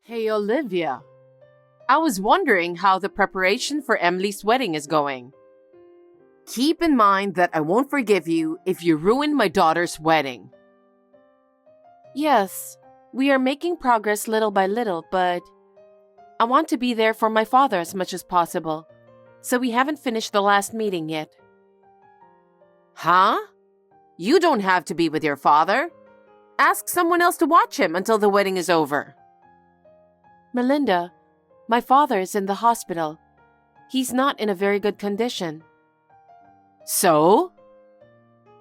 Hey, Olivia. I was wondering how the preparation for Emily's wedding is going. Keep in mind that I won't forgive you if you ruin my daughter's wedding. Yes, we are making progress little by little, but I want to be there for my father as much as possible, so we haven't finished the last meeting yet. Huh? You don't have to be with your father. Ask someone else to watch him until the wedding is over. Melinda, my father is in the hospital. He's not in a very good condition. So?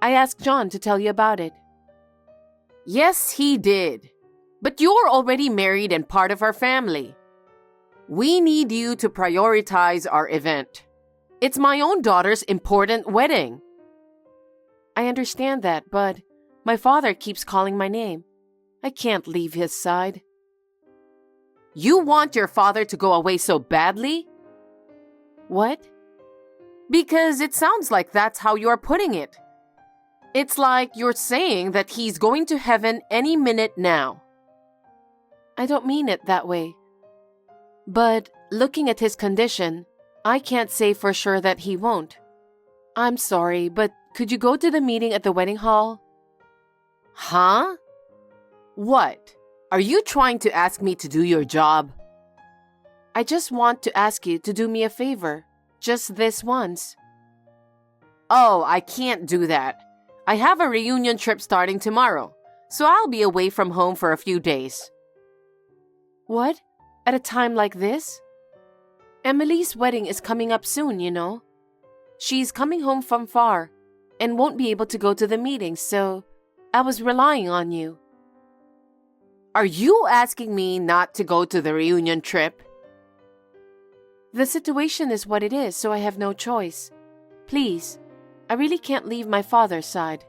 I asked John to tell you about it. Yes, he did. But you're already married and part of our family. We need you to prioritize our event. It's my own daughter's important wedding. I understand that, but my father keeps calling my name. I can't leave his side. You want your father to go away so badly? What? Because it sounds like that's how you're putting it. It's like you're saying that he's going to heaven any minute now. I don't mean it that way. But looking at his condition, I can't say for sure that he won't. I'm sorry, but could you go to the meeting at the wedding hall? Huh? What? Are you trying to ask me to do your job? I just want to ask you to do me a favor. Just this once. Oh, I can't do that. I have a reunion trip starting tomorrow, so I'll be away from home for a few days. What? At a time like this? Emily's wedding is coming up soon, you know. She's coming home from far and won't be able to go to the meeting, so I was relying on you. Are you asking me not to go to the reunion trip? The situation is what it is, so I have no choice. Please, I really can't leave my father's side.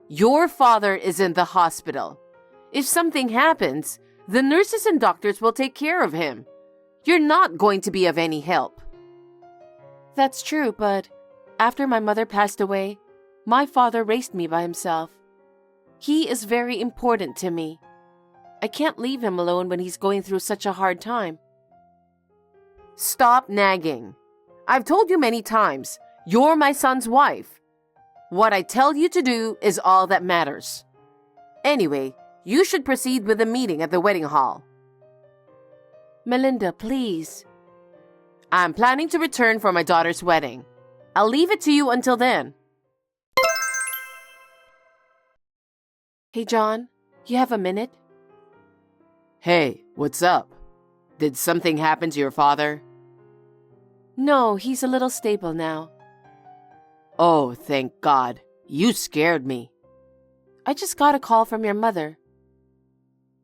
Your father is in the hospital. If something happens, the nurses and doctors will take care of him. You're not going to be of any help. That's true, but after my mother passed away, my father raised me by himself. He is very important to me. I can't leave him alone when he's going through such a hard time. Stop nagging. I've told you many times, you're my son's wife. What I tell you to do is all that matters. Anyway, you should proceed with the meeting at the wedding hall. Melinda, please. I'm planning to return for my daughter's wedding. I'll leave it to you until then. Hey, John, you have a minute? Hey, what's up? Did something happen to your father? No, he's a little stable now. Oh, thank God. You scared me. I just got a call from your mother.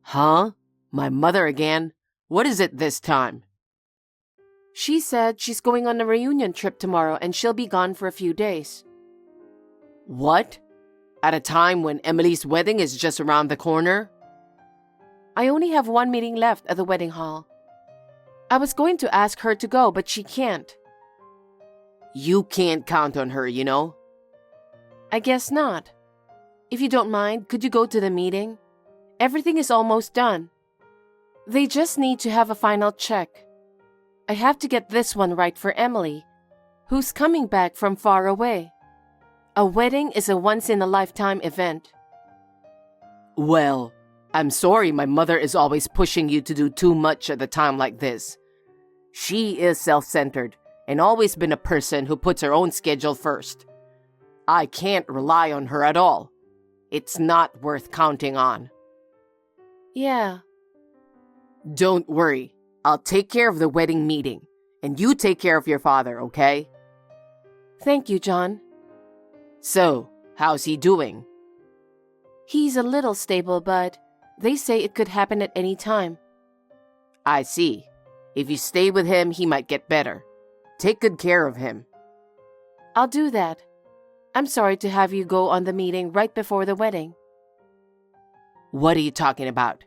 Huh? My mother again? What is it this time? She said she's going on a reunion trip tomorrow and she'll be gone for a few days. What? At a time when Emily's wedding is just around the corner? I only have one meeting left at the wedding hall. I was going to ask her to go, but she can't. You can't count on her, you know? I guess not. If you don't mind, could you go to the meeting? Everything is almost done. They just need to have a final check. I have to get this one right for Emily, who's coming back from far away. A wedding is a once-in-a-lifetime event. Well, I'm sorry my mother is always pushing you to do too much at a time like this. She is self-centered and always been a person who puts her own schedule first. I can't rely on her at all. It's not worth counting on. Yeah. Don't worry. I'll take care of the wedding meeting, and you take care of your father, okay? Thank you, John. So, how's he doing? He's a little stable, but they say it could happen at any time. I see. If you stay with him, he might get better. Take good care of him. I'll do that. I'm sorry to have you go on the meeting right before the wedding. What are you talking about?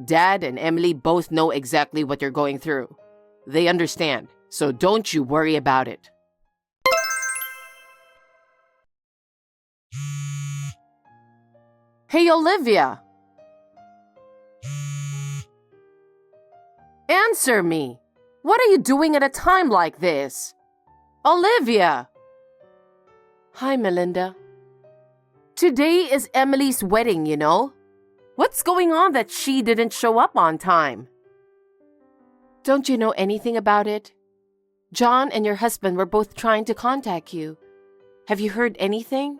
Dad and Emily both know exactly what you're going through. They understand, so don't you worry about it. Hey, Olivia! Answer me! What are you doing at a time like this? Olivia! Hi, Melinda. Today is Emily's wedding, you know. What's going on that she didn't show up on time? Don't you know anything about it? John and your husband were both trying to contact you. Have you heard anything?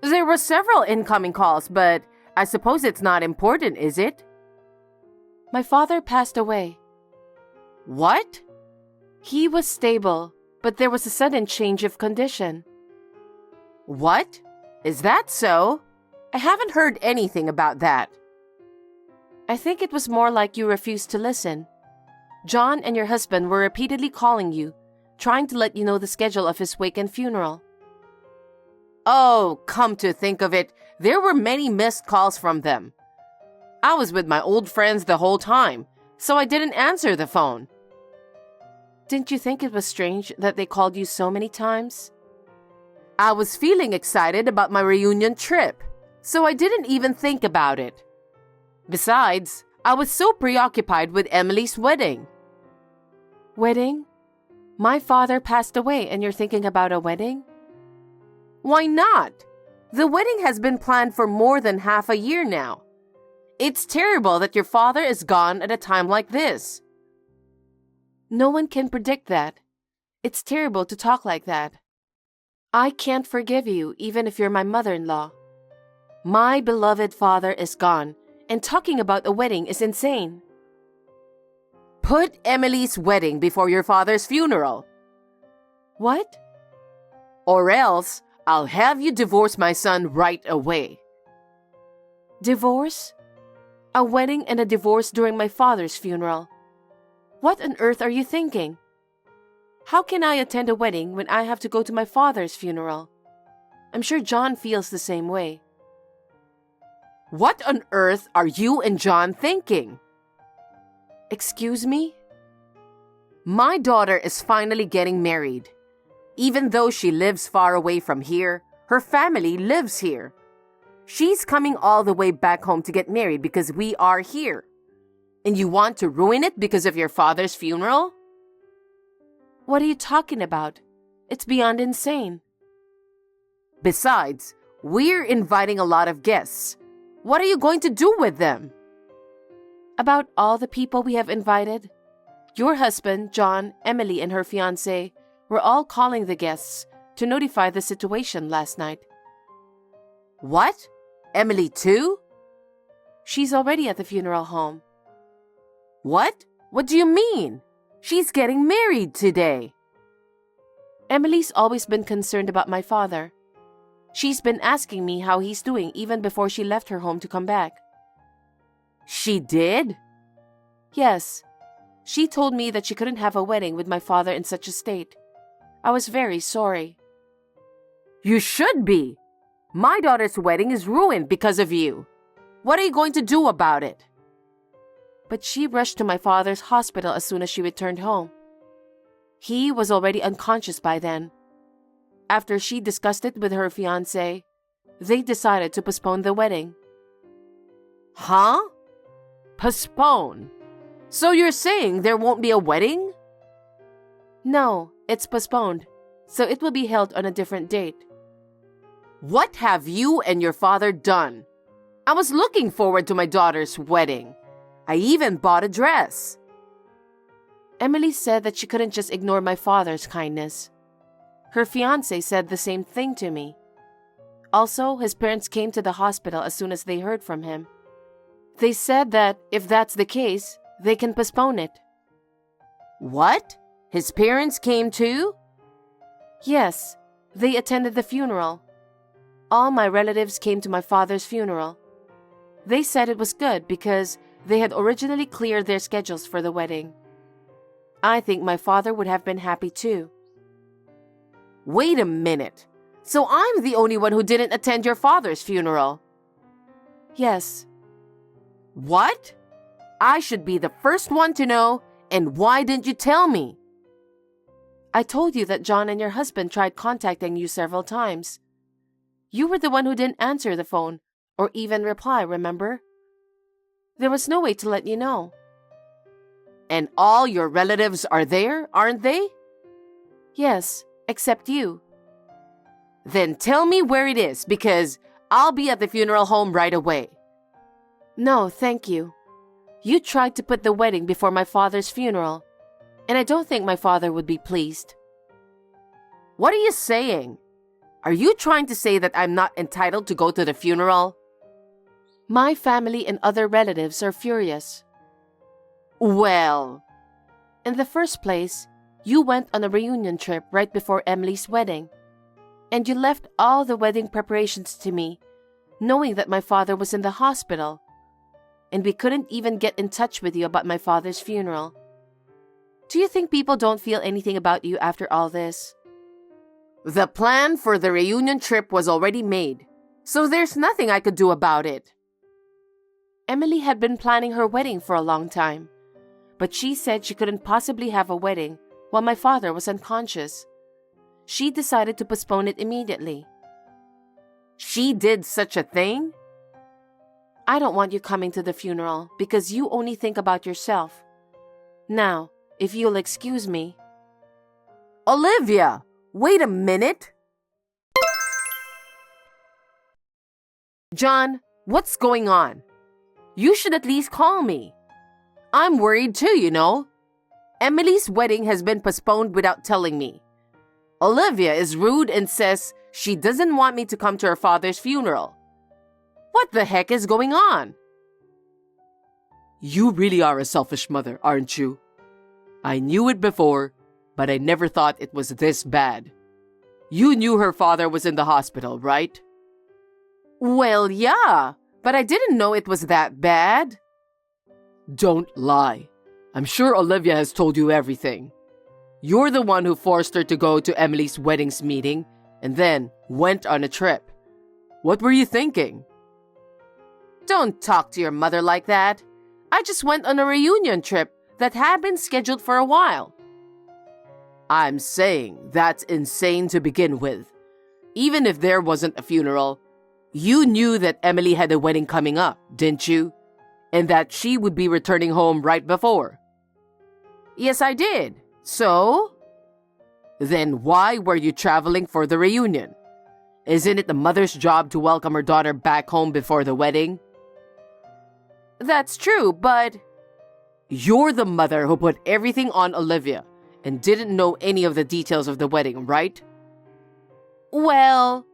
There were several incoming calls, but I suppose it's not important, is it? My father passed away. What? He was stable, but there was a sudden change of condition. What? Is that so? I haven't heard anything about that. I think it was more like you refused to listen. John and your husband were repeatedly calling you, trying to let you know the schedule of his wake and funeral. Oh, come to think of it, there were many missed calls from them. I was with my old friends the whole time, so I didn't answer the phone. Didn't you think it was strange that they called you so many times? I was feeling excited about my reunion trip, so I didn't even think about it. Besides, I was so preoccupied with Emily's wedding. Wedding? My father passed away and you're thinking about a wedding? Why not? The wedding has been planned for more than half a year now. It's terrible that your father is gone at a time like this. No one can predict that. It's terrible to talk like that. I can't forgive you even if you're my mother-in-law. My beloved father is gone, and talking about a wedding is insane. Put Emily's wedding before your father's funeral. What? Or else, I'll have you divorce my son right away. Divorce? A wedding and a divorce during my father's funeral. What on earth are you thinking? How can I attend a wedding when I have to go to my father's funeral? I'm sure John feels the same way. What on earth are you and John thinking? Excuse me? My daughter is finally getting married. Even though she lives far away from here, her family lives here. She's coming all the way back home to get married because we are here. And you want to ruin it because of your father's funeral? What are you talking about? It's beyond insane. Besides, we're inviting a lot of guests. What are you going to do with them? About all the people we have invited? Your husband, John, Emily, and her fiancé were all calling the guests to notify the situation last night. What? Emily too? She's already at the funeral home. What? What do you mean? She's getting married today. Emily's always been concerned about my father. She's been asking me how he's doing even before she left her home to come back. She did? Yes. She told me that she couldn't have a wedding with my father in such a state. I was very sorry. You should be. My daughter's wedding is ruined because of you. What are you going to do about it? But she rushed to my father's hospital as soon as she returned home. He was already unconscious by then. After she discussed it with her fiancé, they decided to postpone the wedding. Huh? Postpone? So you're saying there won't be a wedding? No, it's postponed, so it will be held on a different date. What have you and your father done? I was looking forward to my daughter's wedding. I even bought a dress. Emily said that she couldn't just ignore my father's kindness. Her fiancé said the same thing to me. Also, his parents came to the hospital as soon as they heard from him. They said that if that's the case, they can postpone it. What? His parents came too? Yes, they attended the funeral. All my relatives came to my father's funeral. They said it was good because they had originally cleared their schedules for the wedding. I think my father would have been happy too. Wait a minute. So I'm the only one who didn't attend your father's funeral? Yes. What? I should be the first one to know, and why didn't you tell me? I told you that John and your husband tried contacting you several times. You were the one who didn't answer the phone, or even reply, remember? There was no way to let you know. And all your relatives are there, aren't they? Yes, except you. Then tell me where it is, because I'll be at the funeral home right away. No, thank you. You tried to put the wedding before my father's funeral, and I don't think my father would be pleased. What are you saying? Are you trying to say that I'm not entitled to go to the funeral? My family and other relatives are furious. Well, in the first place, you went on a reunion trip right before Emily's wedding, and you left all the wedding preparations to me, knowing that my father was in the hospital, and we couldn't even get in touch with you about my father's funeral. Do you think people don't feel anything about you after all this? The plan for the reunion trip was already made, so there's nothing I could do about it. Emily had been planning her wedding for a long time, but she said she couldn't possibly have a wedding while my father was unconscious. She decided to postpone it immediately. She did such a thing? I don't want you coming to the funeral because you only think about yourself. Now, if you'll excuse me. Olivia, wait a minute. John, what's going on? You should at least call me. I'm worried too, you know. Emily's wedding has been postponed without telling me. Olivia is rude and says she doesn't want me to come to her father's funeral. What the heck is going on? You really are a selfish mother, aren't you? I knew it before, but I never thought it was this bad. You knew her father was in the hospital, right? Well, yeah, but I didn't know it was that bad. Don't lie. I'm sure Olivia has told you everything. You're the one who forced her to go to Emily's wedding's meeting and then went on a trip. What were you thinking? Don't talk to your mother like that. I just went on a reunion trip that had been scheduled for a while. I'm saying that's insane to begin with. Even if there wasn't a funeral, you knew that Emily had a wedding coming up, didn't you? And that she would be returning home right before. Yes, I did. So? Then why were you traveling for the reunion? Isn't it the mother's job to welcome her daughter back home before the wedding? That's true, but... You're the mother who put everything on Olivia and didn't know any of the details of the wedding, right? Well...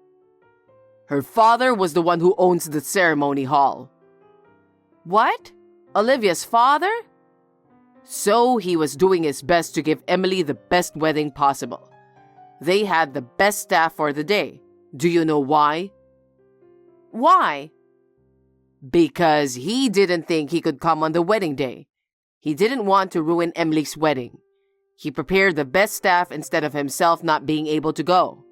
Her father was the one who owns the ceremony hall. What? Olivia's father? So he was doing his best to give Emily the best wedding possible. They had the best staff for the day. Do you know why? Why? Because he didn't think he could come on the wedding day. He didn't want to ruin Emily's wedding. He prepared the best staff instead of himself not being able to go.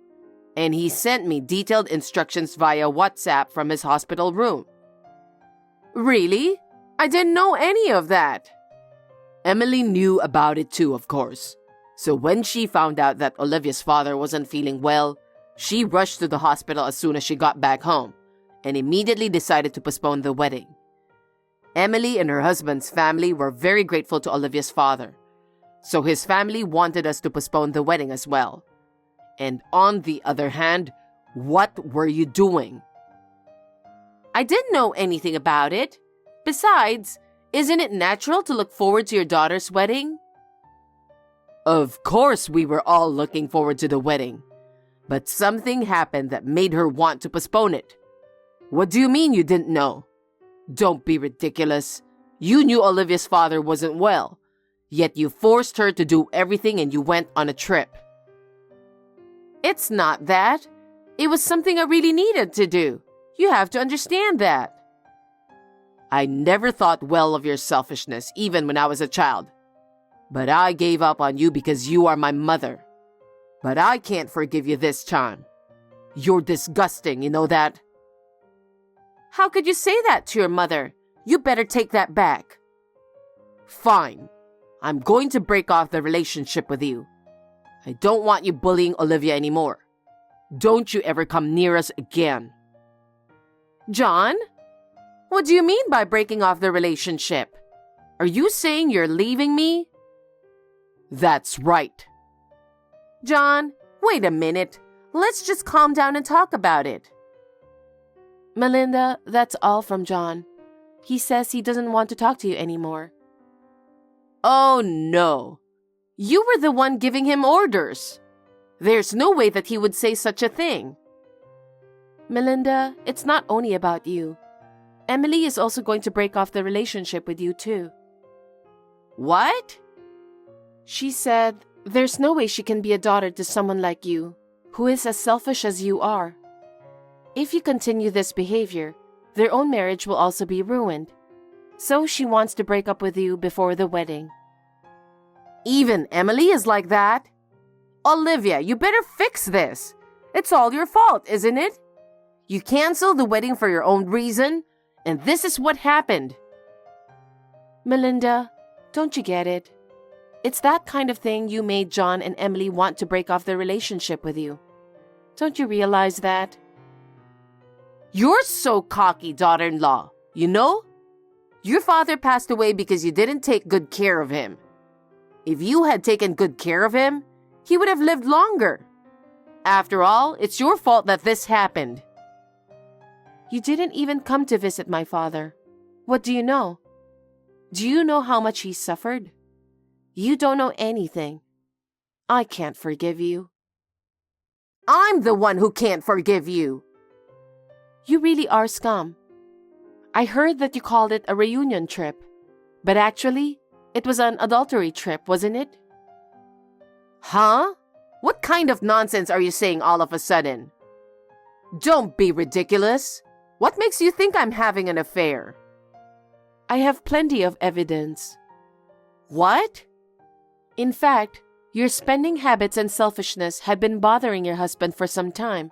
And he sent me detailed instructions via WhatsApp from his hospital room. Really? I didn't know any of that. Emily knew about it too, of course. So when she found out that Olivia's father wasn't feeling well, she rushed to the hospital as soon as she got back home and immediately decided to postpone the wedding. Emily and her husband's family were very grateful to Olivia's father, so his family wanted us to postpone the wedding as well. And on the other hand, what were you doing? I didn't know anything about it. Besides, isn't it natural to look forward to your daughter's wedding? Of course we were all looking forward to the wedding, but something happened that made her want to postpone it. What do you mean you didn't know? Don't be ridiculous. You knew Olivia's father wasn't well, yet you forced her to do everything and you went on a trip. It's not that. It was something I really needed to do. You have to understand that. I never thought well of your selfishness, even when I was a child. But I gave up on you because you are my mother. But I can't forgive you this time. You're disgusting, you know that? How could you say that to your mother? You better take that back. Fine. I'm going to break off the relationship with you. I don't want you bullying Olivia anymore. Don't you ever come near us again. John? What do you mean by breaking off the relationship? Are you saying you're leaving me? That's right. John, wait a minute. Let's just calm down and talk about it. Melinda, that's all from John. He says he doesn't want to talk to you anymore. Oh no. You were the one giving him orders. There's no way that he would say such a thing. Melinda, it's not only about you. Emily is also going to break off the relationship with you too. What? She said there's no way she can be a daughter to someone like you, who is as selfish as you are. If you continue this behavior, their own marriage will also be ruined. So she wants to break up with you before the wedding. Even Emily is like that? Olivia, you better fix this. It's all your fault, isn't it? You canceled the wedding for your own reason, and this is what happened. Melinda, don't you get it? It's that kind of thing you made John and Emily want to break off their relationship with you. Don't you realize that? You're so cocky, daughter-in-law, you know? Your father passed away because you didn't take good care of him. If you had taken good care of him, he would have lived longer. After all, it's your fault that this happened. You didn't even come to visit my father. What do you know? Do you know how much he suffered? You don't know anything. I can't forgive you. I'm the one who can't forgive you. You really are scum. I heard that you called it a reunion trip, but actually, it was an adultery trip, wasn't it? Huh? What kind of nonsense are you saying all of a sudden? Don't be ridiculous. What makes you think I'm having an affair? I have plenty of evidence. What? In fact, your spending habits and selfishness had been bothering your husband for some time.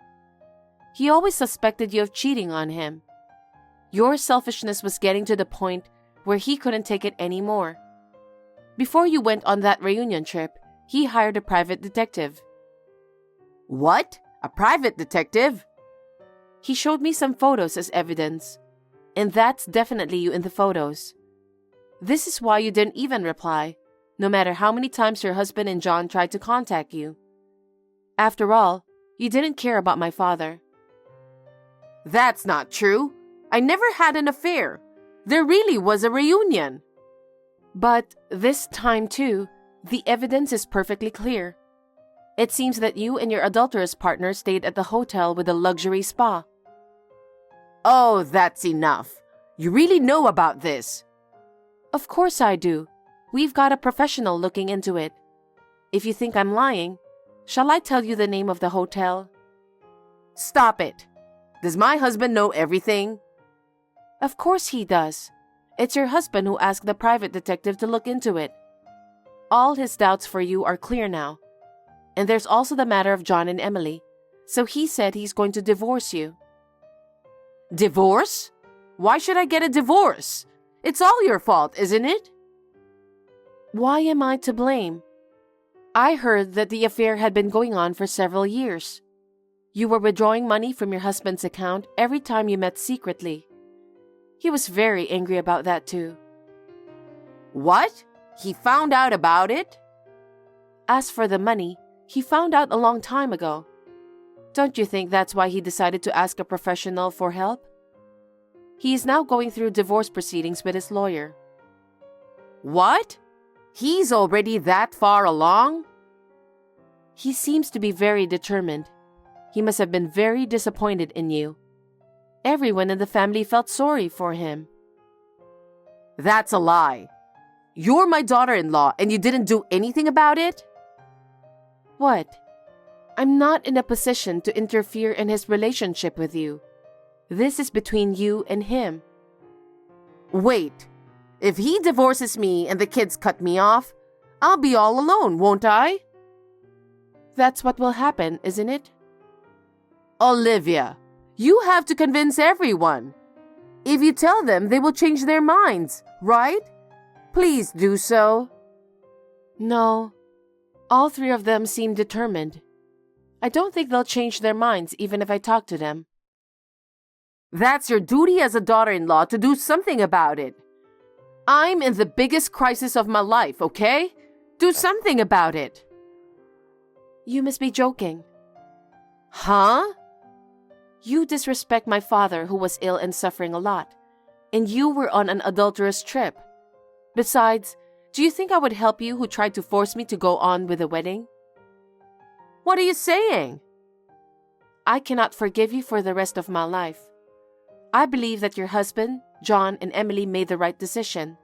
He always suspected you of cheating on him. Your selfishness was getting to the point where he couldn't take it anymore. Before you went on that reunion trip, he hired a private detective. What? A private detective? He showed me some photos as evidence, and that's definitely you in the photos. This is why you didn't even reply, no matter how many times your husband and John tried to contact you. After all, you didn't care about my father. That's not true. I never had an affair. There really was a reunion. But this time too, the evidence is perfectly clear. It seems that you and your adulterous partner stayed at the hotel with a luxury spa. Oh, that's enough. You really know about this. Of course I do. We've got a professional looking into it. If you think I'm lying, shall I tell you the name of the hotel? Stop it. Does my husband know everything? Of course he does. It's your husband who asked the private detective to look into it. All his doubts for you are clear now. And there's also the matter of John and Emily. So he said he's going to divorce you. Divorce? Why should I get a divorce? It's all your fault, isn't it? Why am I to blame? I heard that the affair had been going on for several years. You were withdrawing money from your husband's account every time you met secretly. He was very angry about that too. What? He found out about it? As for the money, he found out a long time ago. Don't you think that's why he decided to ask a professional for help? He is now going through divorce proceedings with his lawyer. What? He's already that far along? He seems to be very determined. He must have been very disappointed in you. Everyone in the family felt sorry for him. That's a lie. You're my daughter-in-law and you didn't do anything about it? What? I'm not in a position to interfere in his relationship with you. This is between you and him. Wait. If he divorces me and the kids cut me off, I'll be all alone, won't I? That's what will happen, isn't it? Olivia, you have to convince everyone. If you tell them, they will change their minds, right? Please do so. No. All three of them seem determined. I don't think they'll change their minds even if I talk to them. That's your duty as a daughter-in-law to do something about it. I'm in the biggest crisis of my life, okay? Do something about it. You must be joking. Huh? You disrespect my father who was ill and suffering a lot, and you were on an adulterous trip. Besides, do you think I would help you who tried to force me to go on with the wedding? What are you saying? I cannot forgive you for the rest of my life. I believe that your husband, John, and Emily made the right decision.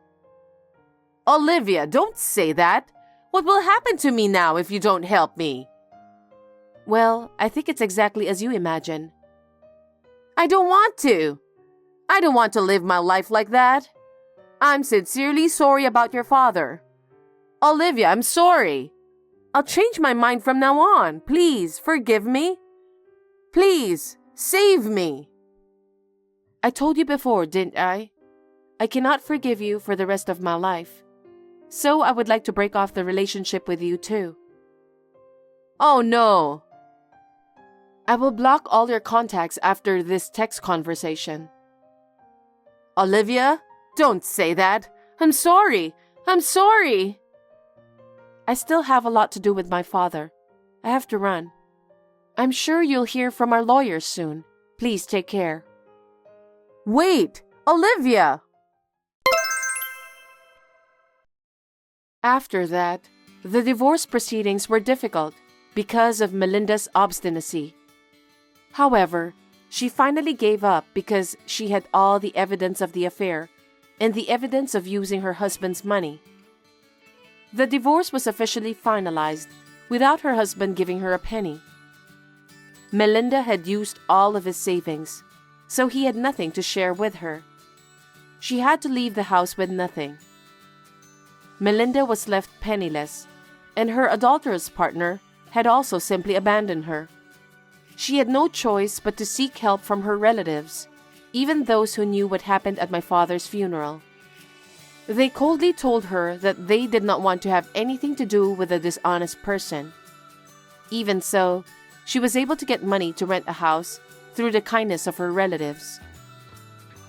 Olivia, don't say that. What will happen to me now if you don't help me? Well, I think it's exactly as you imagine. I don't want to. I don't want to live my life like that. I'm sincerely sorry about your father. Olivia, I'm sorry. I'll change my mind from now on. Please, forgive me. Please, save me. I told you before, didn't I? I cannot forgive you for the rest of my life. So I would like to break off the relationship with you too. Oh no. I will block all your contacts after this text conversation. Olivia, don't say that. I'm sorry. I'm sorry. I still have a lot to do with my father. I have to run. I'm sure you'll hear from our lawyers soon. Please take care. Wait, Olivia! After that, the divorce proceedings were difficult because of Melinda's obstinacy. However, she finally gave up because she had all the evidence of the affair and the evidence of using her husband's money. The divorce was officially finalized without her husband giving her a penny. Melinda had used all of his savings, so he had nothing to share with her. She had to leave the house with nothing. Melinda was left penniless, and her adulterous partner had also simply abandoned her. She had no choice but to seek help from her relatives, even those who knew what happened at my father's funeral. They coldly told her that they did not want to have anything to do with a dishonest person. Even so, she was able to get money to rent a house through the kindness of her relatives.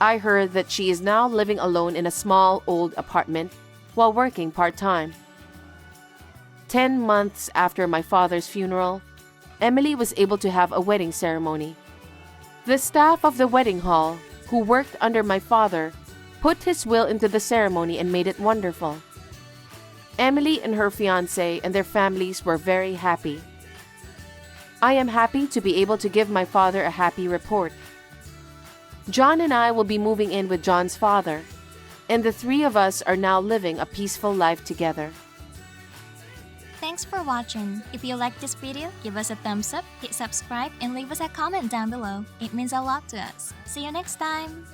I heard that she is now living alone in a small old apartment while working part-time. 10 months after my father's funeral, Emily was able to have a wedding ceremony. The staff of the wedding hall, who worked under my father, put his will into the ceremony and made it wonderful. Emily and her fiancé and their families were very happy. I am happy to be able to give my father a happy report. John and I will be moving in with John's father, and the three of us are now living a peaceful life together. Thanks for watching. If you like this video, give us a thumbs up, hit subscribe, and leave us a comment down below. It means a lot to us. See you next time!